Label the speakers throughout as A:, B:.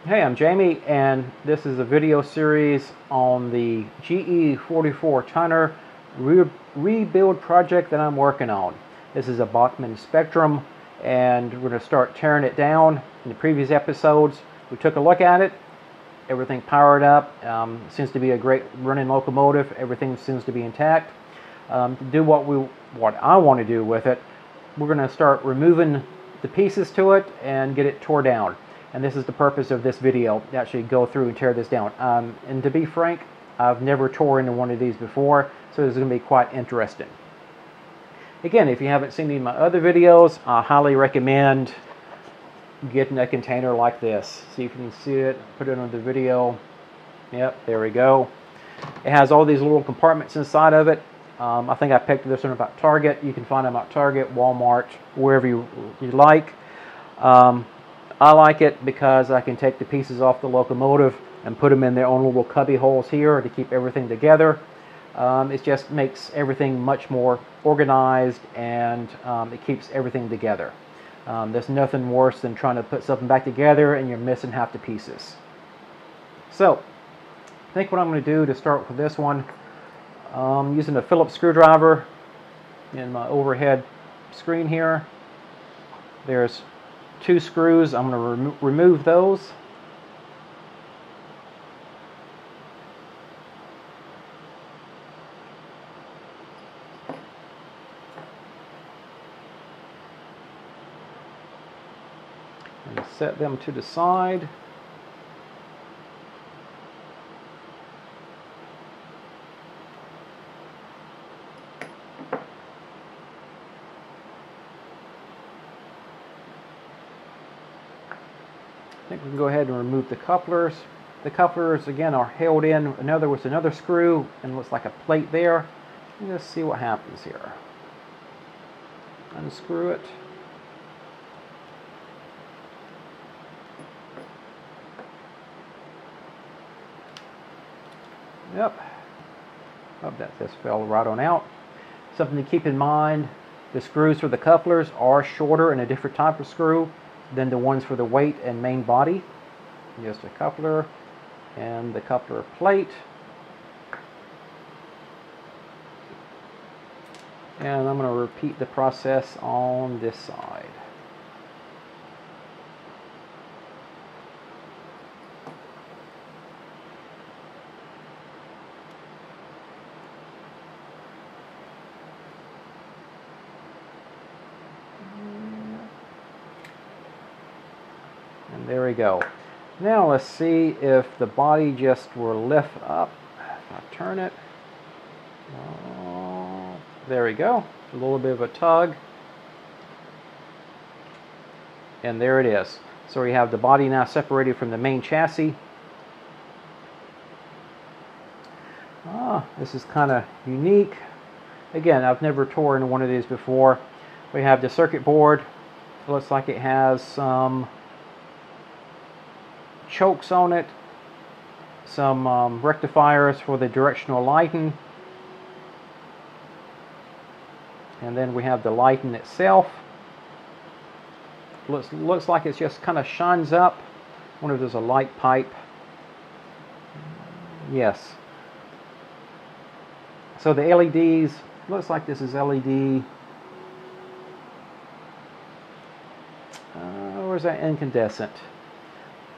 A: Hey, I'm Jamie, and this is a video series on the GE 44 tonner rebuild project that I'm working on. This is a Bachmann Spectrum, and we're going to start tearing it down. In the previous episodes, we took a look at it. Everything powered up. Seems to be a great running locomotive. Everything seems to be intact. To do what I want to do with it, we're going to start removing the pieces to it and get it tore down. And this is the purpose of this video, to actually go through and tear this down. And to be frank, I've never tore into one of these before, so this is going to be quite interesting. Again, if you haven't seen any of my other videos, I highly recommend getting a container like this. See if you can see it. Put it on the video. Yep, there we go. It has all these little compartments inside of it. I think I picked this one up at Target. You can find them at Target, Walmart, wherever you like. I like it because I can take the pieces off the locomotive and put them in their own little cubby holes here to keep everything together. It just makes everything much more organized, and it keeps everything together. There's nothing worse than trying to put something back together and you're missing half the pieces. So, I think what I'm going to do to start with this one, using a Phillips screwdriver in my overhead screen here. There's 2 screws. I'm going to remove those. And set them to the side. I think we can go ahead and remove the couplers. The couplers, again, are held in with another screw, and it looks like a plate there. Let's see what happens here. Unscrew it. Yep. Oh, that just fell right on out. Something to keep in mind, the screws for the couplers are shorter and a different type of screw than the ones for the weight and main body. Just a coupler and the coupler plate. And I'm going to repeat the process on this side. And there we go. Now let's see if the body just will lift up. If I turn it. There we go. A little bit of a tug. And there it is. So we have the body now separated from the main chassis. This is kind of unique. Again, I've never torn into one of these before. We have the circuit board. It looks like it has some chokes on it, some rectifiers for the directional lighting, and then we have the lighting itself. Looks like it just kind of shines up. I wonder if there's a light pipe. Yes. So the LEDs, looks like this is LED. Where's that incandescent?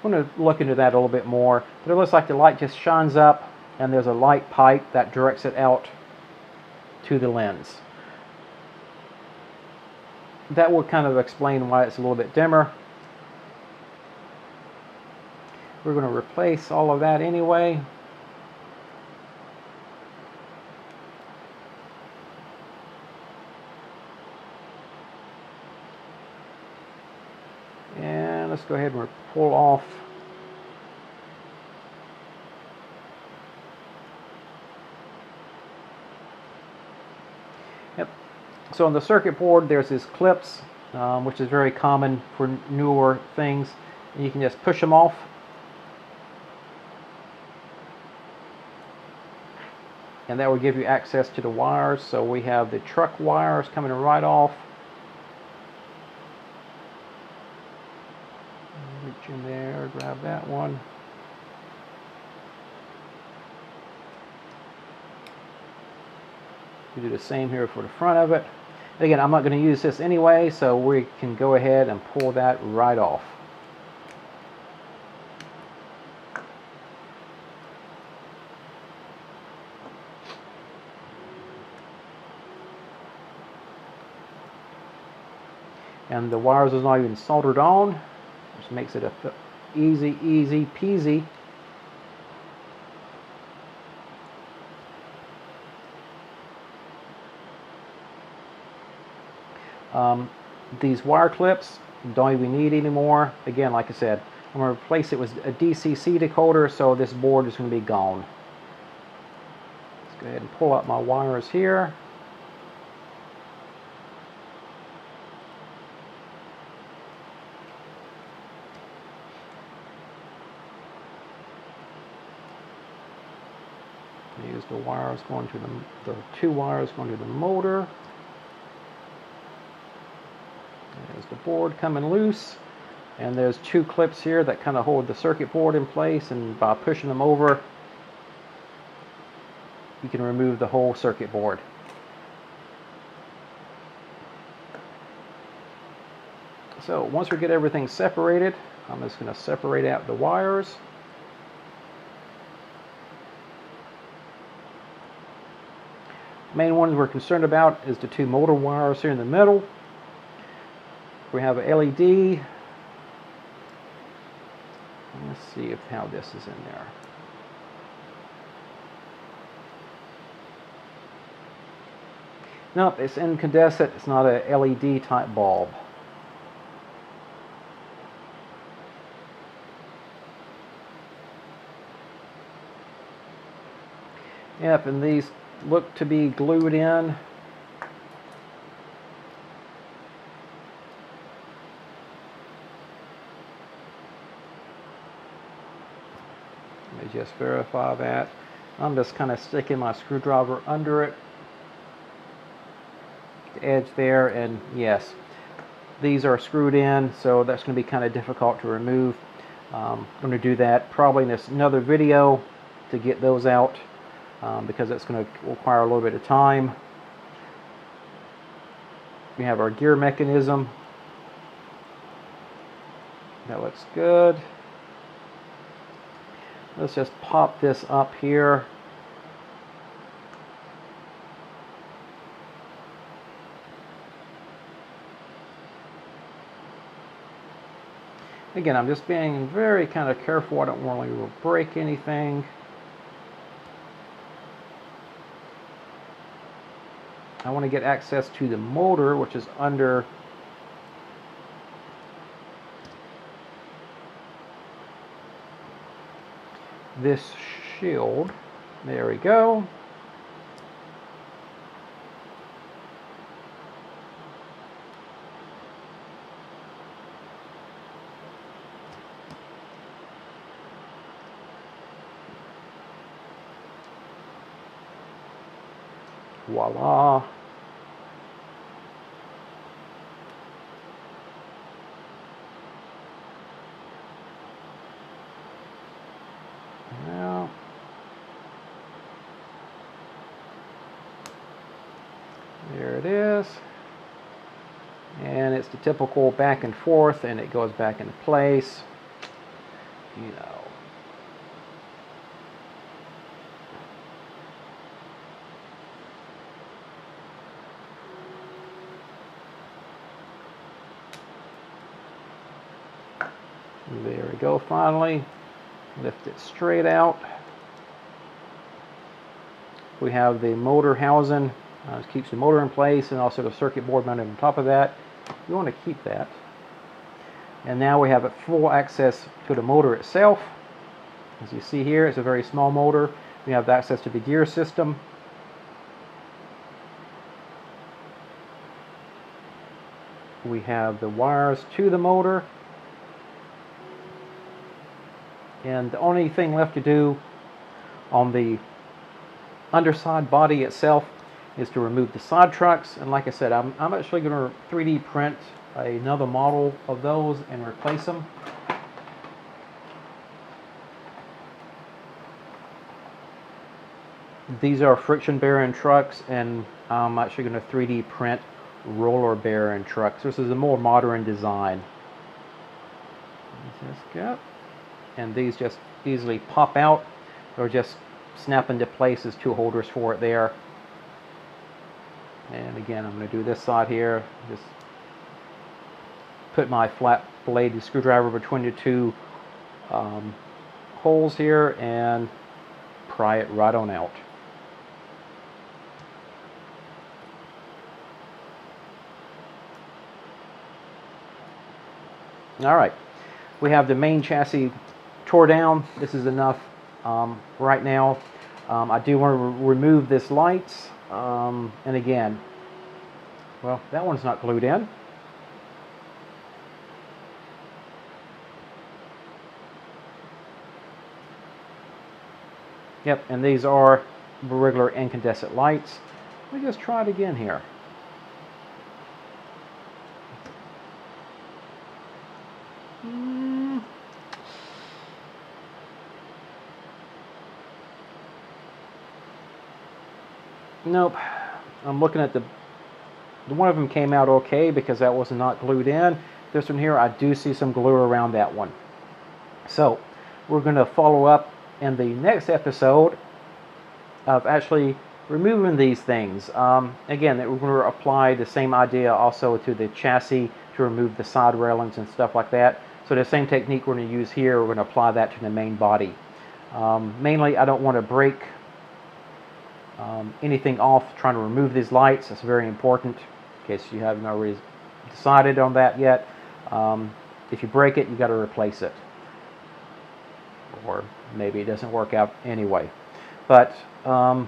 A: I'm going to look into that a little bit more, but it looks like the light just shines up and there's a light pipe that directs it out to the lens. That would kind of explain why it's a little bit dimmer. We're going to replace all of that anyway. And let's go ahead and pull off So on the circuit board, there's these clips, which is very common for newer things. And you can just push them off. And that will give you access to the wires. So we have the truck wires coming right off. Reach in there, grab have that one. We do the same here for the front of it. Again, I'm not going to use this anyway, so we can go ahead and pull that right off. And the wires is not even soldered on, which makes it a easy peasy. These wire clips don't even need anymore. Again, like I said, I'm going to replace it with a DCC decoder, so this board is going to be gone. Let's go ahead and pull out my wires here. Use the wires going to the two wires going to the motor. There's the board coming loose, and there's two clips here that kind of hold the circuit board in place, and by pushing them over you can remove the whole circuit board. So once we get everything separated, I'm just going to separate out the wires. Main ones we're concerned about is the two motor wires here in the middle. We have a LED. Let's see how this is in there. Nope, it's incandescent. It's not a LED type bulb. Yep, and these look to be glued in. Let me just verify that. I'm just kind of sticking my screwdriver under it, the edge there, and yes, these are screwed in, so that's going to be kind of difficult to remove. I'm going to do that probably in another video to get those out, because it's going to require a little bit of time. We have our gear mechanism. That looks good. Let's just pop this up here. Again, I'm just being very kind of careful. I don't want to break anything. I want to get access to the motor, which is under this shield. There we go. Voila. Now, there it is. And it's the typical back and forth, and it goes back into place. You know. There we go, finally. Lift it straight out. We have the motor housing. It keeps the motor in place, and also the circuit board mounted on top of that. You want to keep that. And now we have full access to the motor itself. As you see here, it's a very small motor. We have access to the gear system. We have the wires to the motor. And the only thing left to do on the underside body itself is to remove the side trucks. And like I said, I'm actually going to 3D print another model of those and replace them. These are friction bearing trucks, and I'm actually going to 3D print roller bearing trucks. This is a more modern design. And these just easily pop out, or just snap into place as two holders for it there. And again, I'm going to do this side here. Just put my flat bladed screwdriver between the two holes here and pry it right on out. Alright, we have the main chassis tore down. This is enough right now. I do want to remove this lights, and again, well, that one's not glued in. Yep, and these are regular incandescent lights. Let me just try it again here. Nope. I'm looking at the one of them came out okay because that was not glued in. This one here, I do see some glue around that one. So we're going to follow up in the next episode of actually removing these things. Again, we're going to apply the same idea also to the chassis to remove the side railings and stuff like that. So the same technique we're going to use here, we're going to apply that to the main body. Mainly, I don't want to break anything off trying to remove these lights. That's very important in case you haven't already decided on that yet. If you break it, you got to replace it, or maybe it doesn't work out anyway. But that's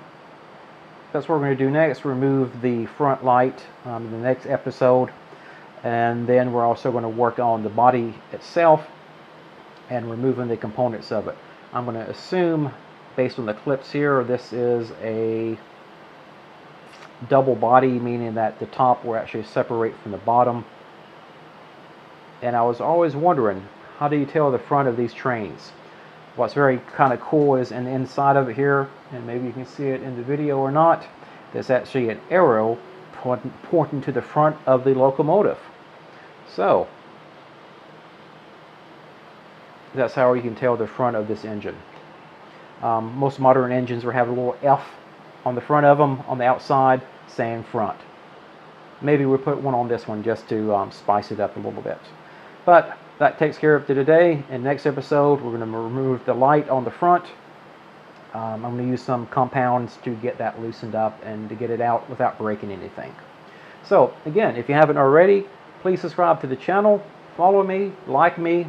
A: what we're going to do next. Remove the front light in the next episode, and then we're also going to work on the body itself and removing the components of it. I'm going to assume, based on the clips here, this is a double body, meaning that the top will actually separate from the bottom. And I was always wondering, how do you tell the front of these trains? What's very kind of cool is in the inside of it here, and maybe you can see it in the video or not, there's actually an arrow pointing to the front of the locomotive. So that's how you can tell the front of this engine. Most modern engines will have a little F on the front of them, on the outside, saying front. Maybe we'll put one on this one just to spice it up a little bit. But that takes care of it today. In the next episode, we're going to remove the light on the front. I'm going to use some compounds to get that loosened up and to get it out without breaking anything. So again, if you haven't already, please subscribe to the channel, follow me, like me.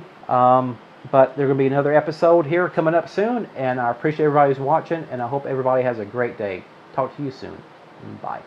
A: But there's going to be another episode here coming up soon, and I appreciate everybody who's watching, and I hope everybody has a great day. Talk to you soon. Bye.